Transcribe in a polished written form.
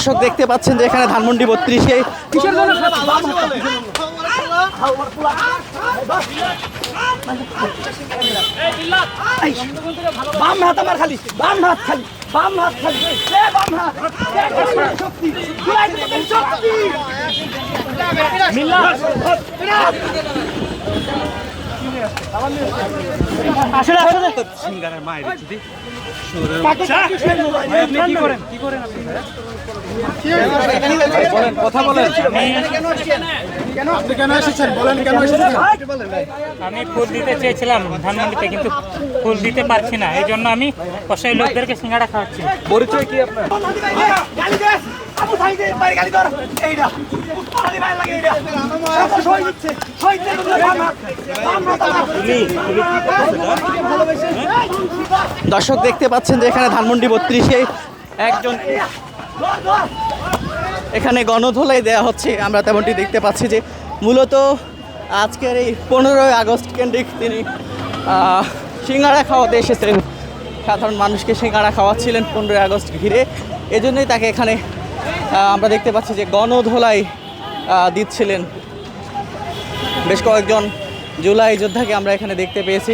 দর্শক দেখতে পাচ্ছেন যে এখানে ধানমন্ডি 32-এ কিসের জন্য বাম হাত আমার খালি বাম হাত খালি বাম হাত খালি বাম হাত শক্তি আসলে আসলে সিঙ্গারের মায়ের যদি কথা বলেন আমি ফুল দিতে চেয়েছিলাম ধানমন্ডিতে, কিন্তু ফুল দিতে পারছি না, এই জন্য আমি কষাই লোকদেরকে সিঙ্গাড়া খাওয়াচ্ছি। পরিচয় কি আপনার? দর্শক দেখতে পাচ্ছেন যে এখানে ধানমন্ডি 32-এ একজন এখানে গণধোলাই দেওয়া হচ্ছে। আমরা তেমনটি দেখতে পাচ্ছি যে মূলত আজকের এই 15ই আগস্ট কেন্দ্রিক তিনি সিঙ্গাড়া খাওয়াতে এসেছিলেন, সাধারণ মানুষকে সিঙ্গাড়া খাওয়াচ্ছিলেন 15ই আগস্ট ঘিরে। এজন্যই তাকে এখানে আমরা দেখতে পাচ্ছি যে গণধোলাই দিচ্ছিলেন। বেশ কয়েকজন জুলাই যোদ্ধাকে আমরা এখানে দেখতে পেয়েছি।